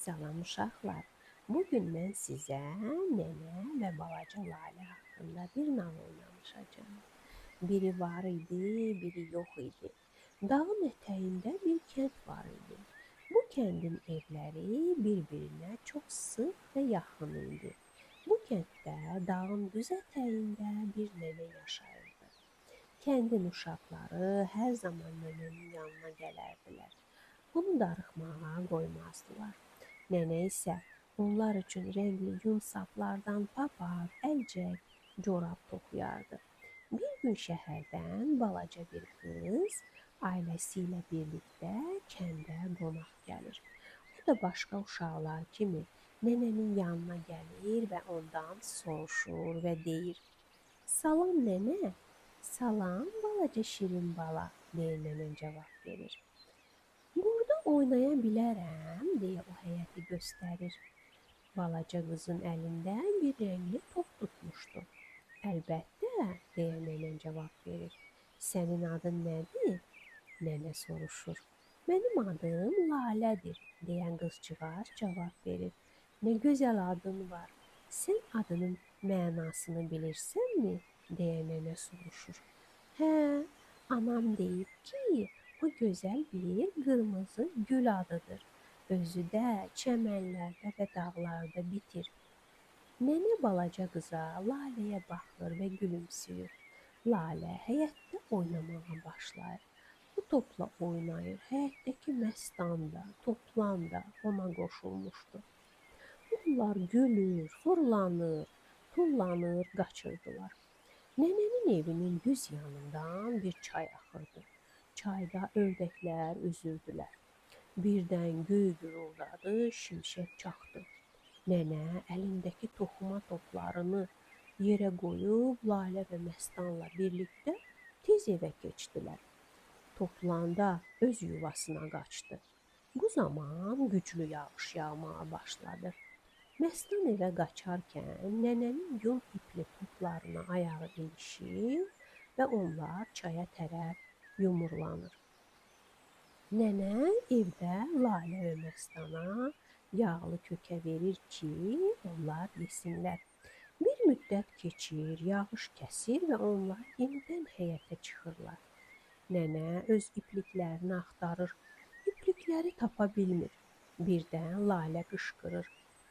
Salam uşaqlar. Bu gün mən sizə nənə və balaca Lalə haqqında bir nağıl danışacağam. Biri var idi, biri yox idi. Dağın ətəyində bir kənd var idi. Bu kəndin evləri bir-birinə çox sıx və yaxın idi. Bu kənddə dağın düz ətəyində bir nənə yaşayırdı. Kəndin uşaqları hər zaman nənənin yanına gələrdilər. Onu darıxmağa qoymazdılar. Nənə isə onlar üçün rəngli yun saplardan papaq, əlcək, corab toxuyardı. Bir gün şəhərdən balaca bir qız ailəsi ilə birlikdə kəndə qonaq gəlir. O da başqa uşaqlar kimi nənənin yanına gəlir və ondan soruşur və deyir: "Salam nənə." "Salam balaca şirin bala," deyə nənə cavab verir. "Burada oynaya bilərəm," deyə o həyəti göstərir. Balaca qızın əlində bir rəngli top tutmuşdu. "Əlbəttə," deyə nənə cavab verir. "Sənin adın nədir?" nənə soruşur. "Mənim adım Lalədir," deyən qızcığaz cavab verir. "Nə gözəl adın var. Sən adının mənasını bilirsənmi?" deyə nənə soruşur. "Hə, anam deyib ki, o gözəl bir qırmızı gül adıdır. Özü də çəmənlərdə və dağlarda bitir." Nənə balaca qıza Laləyə baxır və gülümsüyür. Lalə həyətdə oynamağa başlayır. Bu topla oynayır. Həyətdəki məstan da, toplan da ona qoşulmuşdu. Onlar gülür, fırlanır, tullanır, qaçırdılar. Nənənin evinin düz yanından bir çay axırdı. Çayda ördəklər üzürdülər. Birdən göy guruldadı, şimşək çaxdı. Nənə əlindəki toxuma toplarını yerə qoyub Lalə və Məstanla birlikdə tez evə keçdilər. Toplanda öz yuvasına qaçdı. Bu zaman güclü yağış yağmağa başladı. Məstan evə qaçarkən nənənin yun ipli toplarına ayağı ilişir və onlar çaya tərəf yumrulanır. Nənə evdə Lalə və Məstana yağlı kökə verir ki, onlar yesinlər. Bir müddət keçir, yağış kəsir və onlar yenidən həyətə çıxırlar. Nənə öz ipliklərini axtarır, iplikləri tapa bilmir. Birdən Lalə qışqırır: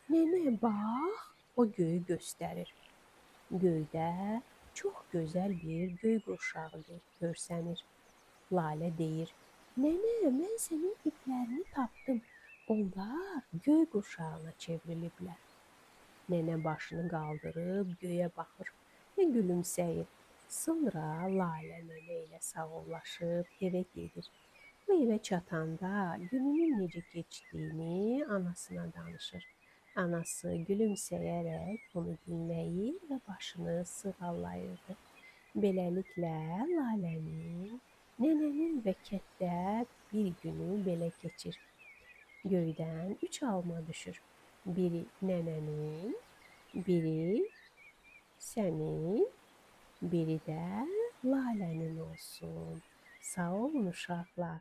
"Nənə, bax!" O göyü göstərir. Göydə çox gözəl bir göy qurşağı görsənir. Lalə deyir: "Nənə, mən sənin iplərini tapdım. Onlar göy qurşağına çevriliblər." Nənə başını qaldırıb göyə baxır və gülümsəyir. Sonra Lalə nənə ilə sağollaşıb evə gedir. Bu evə çatanda gününün necə keçdiyini anasına danışır. Anası gülümsəyərək onu dinləyir və başını sığallayırdı. Beləliklə Lalənin, nənənin və kənddə bir günü belə keçir. Göydən 3 alma düşür. Biri nənənin, biri sənin, biri də Lalənin olsun. Sağ olun uşaqlar.